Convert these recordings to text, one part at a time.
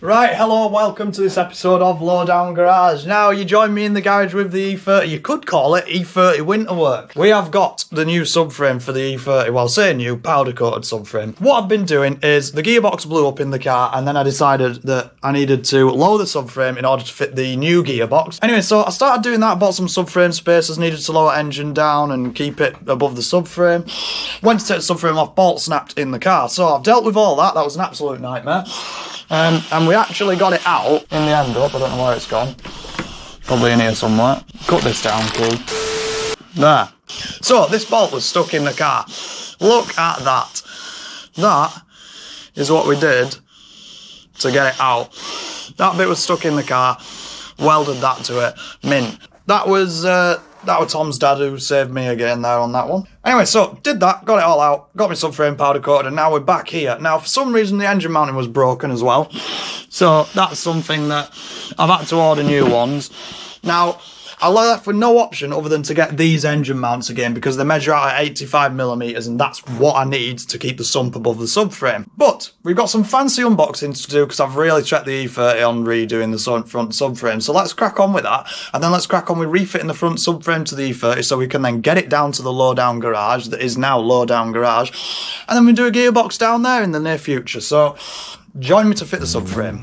Right, hello, welcome to this episode of Lowdown Garage. Now, you join me in the garage with the E30. You could call it E30 winter work. We have got the new subframe for the E30, well, say new, powder-coated subframe. What I've been doing is, the gearbox blew up in the car, and then I decided that I needed to lower the subframe in order to fit the new gearbox. Anyway, so I started doing that, bought some subframe spacers, needed to lower engine down and keep it above the subframe. Went to take the subframe off, bolt snapped in the car. So I've dealt with all that, that was an absolute nightmare. And we actually got it out in the end up. I don't know where it's gone. Probably in here somewhere. Cut this down, cool. There. So this bolt was stuck in the car. Look at that. That is what we did to get it out. That bit was stuck in the car. Welded that to it. Mint. That was Tom's dad who saved me again there on that one. Anyway, so did that, got it all out, got my subframe powder coated, and now we're back here. Now, for some reason, the engine mounting was broken as well. So that's something that I've had to order new ones. Now, I left with no option other than to get these engine mounts again because they measure out at 85mm and that's what I need to keep the sump above the subframe. But we've got some fancy unboxings to do because I've really checked the E30 on redoing the front subframe. So let's crack on with that, and then let's crack on with refitting the front subframe to the E30 so we can then get it down to the Lowdown Garage that is now Lowdown Garage, and then we do a gearbox down there in the near future. So join me to fit the subframe.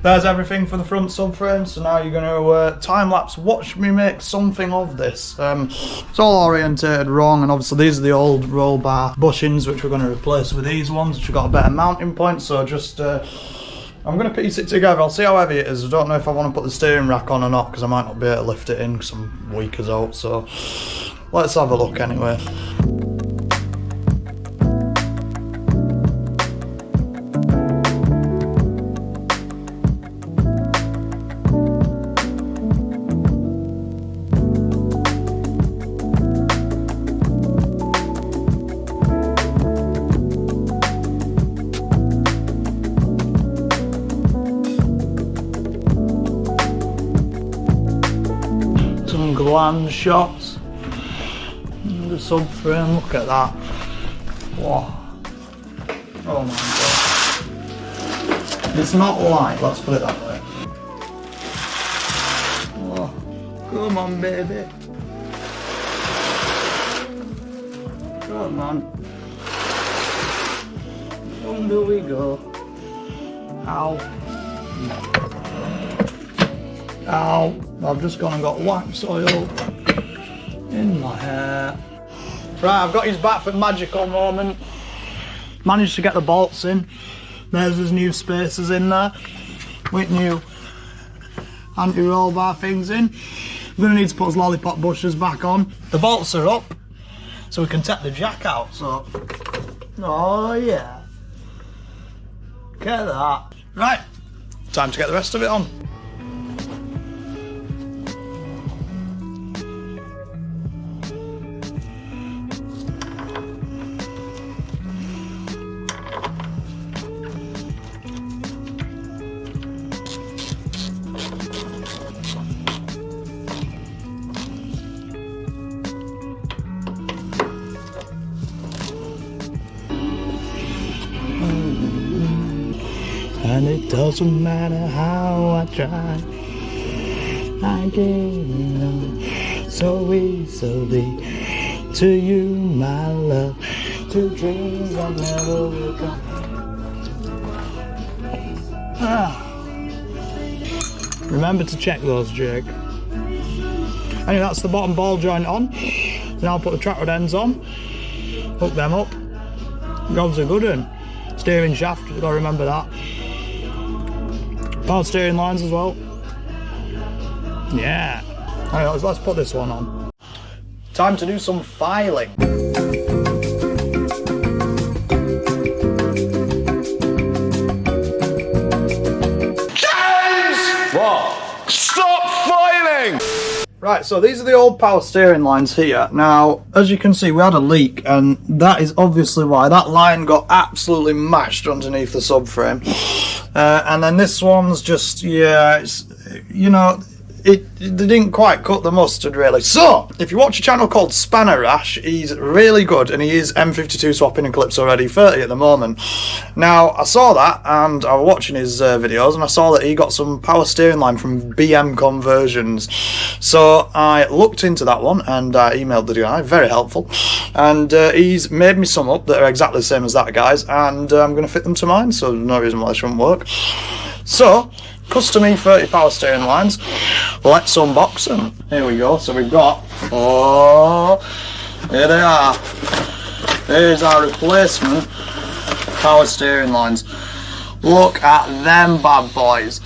There's everything for the front subframe, so now you're going to time-lapse watch me make something of this. It's all orientated wrong, and obviously these are the old roll bar bushings which we're going to replace with these ones which have got a better mounting point, so just I'm going to piece it together. I'll see how heavy it is. I don't know if I want to put the steering rack on or not because I might not be able to lift it in because I'm weak as out, so let's have a look anyway. Gland shots. The subframe, look at that. Whoa. Oh my god. It's not light, let's put it that way. Oh, come on, baby. Come on. Under we go. Ow. Ow. I've just gone and got wax oil in my hair. Right, I've got his back for magical moment. Managed to get the bolts in. There's his new spacers in there with new anti-roll bar things in. I'm going to need to put his lollipop bushers back on. The bolts are up, so we can take the jack out, so... Oh yeah. Look at that. Right, time to get the rest of it on. And it doesn't matter how I try, I give on so easily to you, my love, to dreams that never will come. Remember to check those, Jake. Anyway, that's the bottom ball joint on. Now I'll put the track rod ends on, hook them up. God's a good one. Steering shaft, you've got to remember that. Power steering lines as well. Yeah. Alright, let's put this one on. Time to do some filing. James! What? Stop filing! Right, so these are the old power steering lines here. Now, as you can see, we had a leak, and that is obviously why. That line got absolutely mashed underneath the subframe. And then this one's just, yeah, it's, you know, they didn't quite cut the mustard really. So, if you watch a channel called Spanner Rash, he's really good and he is M52 swapping in clips already, E30 at the moment. Now, I saw that and I was watching his videos and I saw that he got some power steering line from BM Conversions. So, I looked into that one and I emailed the guy, very helpful. And he's made me some up that are exactly the same as that guy's, and I'm going to fit them to mine, so no reason why they shouldn't work. So, custom E30 power steering lines, let's unbox them. Here we go, so we've got, oh, here they are. Here's our replacement power steering lines. Look at them bad boys.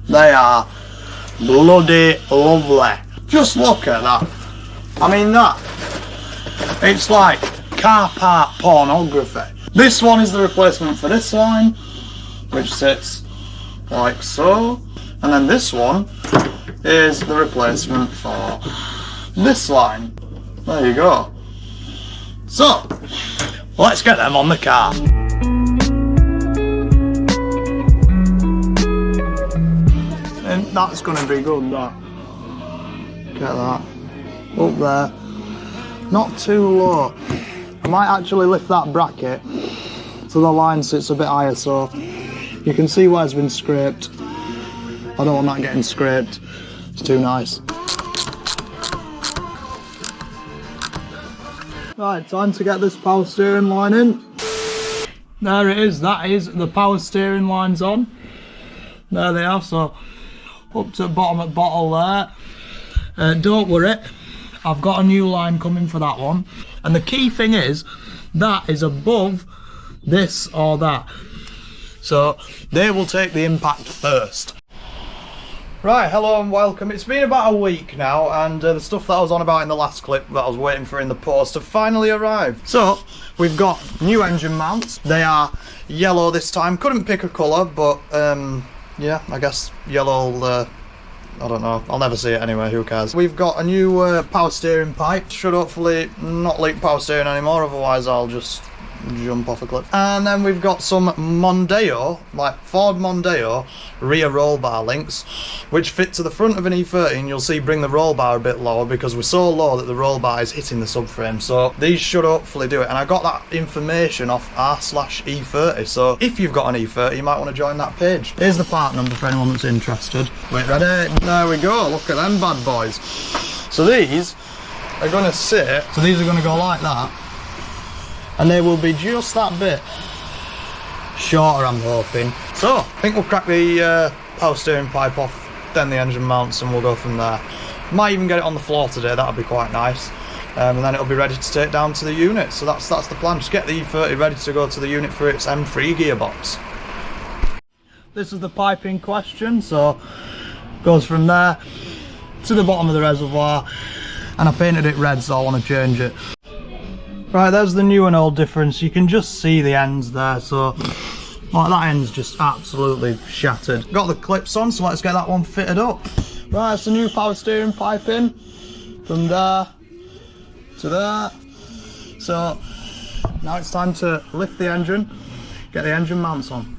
They are bloody lovely. Just look at that. I mean that, it's like car park pornography. This one is the replacement for this line, which sits like so, and then this one is the replacement for this line. There you go. So, let's get them on the car. And that's going to be good, that. Get that. Up there. Not too low. I might actually lift that bracket so the line sits a bit higher, so you can see where it's been scraped. I don't want that getting scraped. It's too nice. Right, time to get this power steering line in. There it is, that is the power steering lines on. There they are, so up to the bottom of the bottle there. Don't worry, I've got a new line coming for that one. And the key thing is, that is above this or that. So they will take the impact first. Right, hello and welcome. It's been about a week now, and the stuff that I was on about in the last clip that I was waiting for in the post have finally arrived. So, we've got new engine mounts. They are yellow this time. Couldn't pick a colour, but yeah, I guess yellow, I don't know, I'll never see it anyway, who cares. We've got a new power steering pipe. Should hopefully not leak power steering anymore, otherwise I'll just jump off a cliff. And then we've got some Mondeo, like Ford Mondeo rear roll bar links, which fit to the front of an E30, and you'll see bring the roll bar a bit lower because we're so low that the roll bar is hitting the subframe. So these should hopefully do it, and I got that information off r/E30, so if you've got an E30 you might want to join that page. Here's the part number for anyone that's interested. Wait, ready? There we go, look at them bad boys. So these are going to sit, so these are going to go like that, and they will be just that bit shorter, I'm hoping. So, I think we'll crack the power steering pipe off, then the engine mounts, and we'll go from there. Might even get it on the floor today, that'll be quite nice. And then it'll be ready to take down to the unit. So that's the plan, just get the E30 ready to go to the unit for its M3 gearbox. This is the pipe in question, so goes from there to the bottom of the reservoir, and I painted it red, so I want to change it. Right, there's the new and old difference. You can just see the ends there, so like that end's just absolutely shattered. Got the clips on, so let's get that one fitted up. Right, it's the new power steering pipe in from there to there. So now it's time to lift the engine, get the engine mounts on.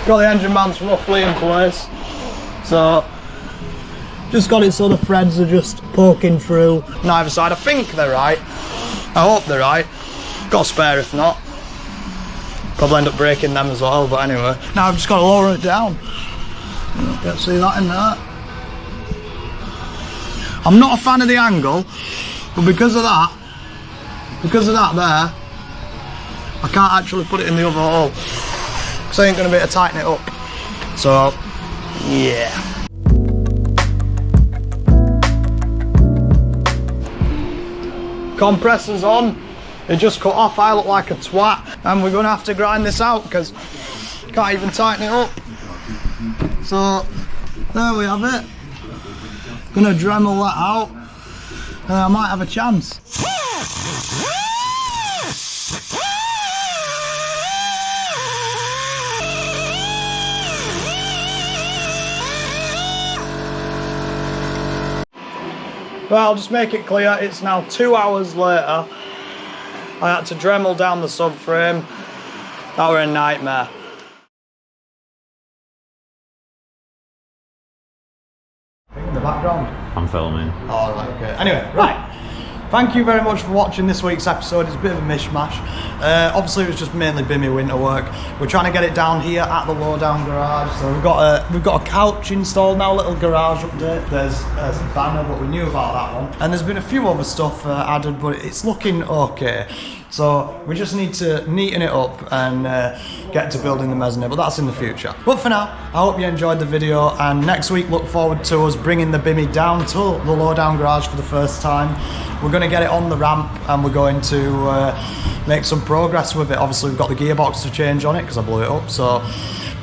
Got the engine mounts roughly in place, so just got it so the threads are just poking through neither side. I think they're right, I hope they're right, got a spare if not, probably end up breaking them as well, but anyway. Now I've just got to lower it down. Can't see that in there. I'm not a fan of the angle, but because of that there, I can't actually put it in the other hole. So I ain't going to be able to tighten it up. So, yeah. Compressor's on. It just cut off. I look like a twat. And we're going to have to grind this out because can't even tighten it up. So, there we have it. Going to Dremel that out. And I might have a chance. Well, I'll just make it clear, it's now 2 hours later I had to Dremel down the subframe. That were a nightmare. In the background. I'm filming. Oh, right, okay. Anyway, right. Thank you very much for watching this week's episode. It's a bit of a mishmash. Obviously, it was just mainly Bimmy winter work. We're trying to get it down here at the Lowdown Garage. So we've got a couch installed now, little garage update. There's a banner, but we knew about that one. And there's been a few other stuff added, but it's looking okay. So we just need to neaten it up and get to building the mezzanine, but that's in the future. But for now, I hope you enjoyed the video, and next week look forward to us bringing the Bimmy down to the Lowdown Garage for the first time. We're going to get it on the ramp and we're going to make some progress with it. Obviously we've got the gearbox to change on it because I blew it up, so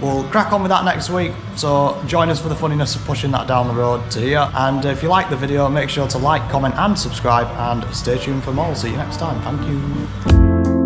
we'll crack on with that next week. So join us for the funniness of pushing that down the road to here. And if you like the video, make sure to like, comment and subscribe, and stay tuned for more. See you next time. Thank you.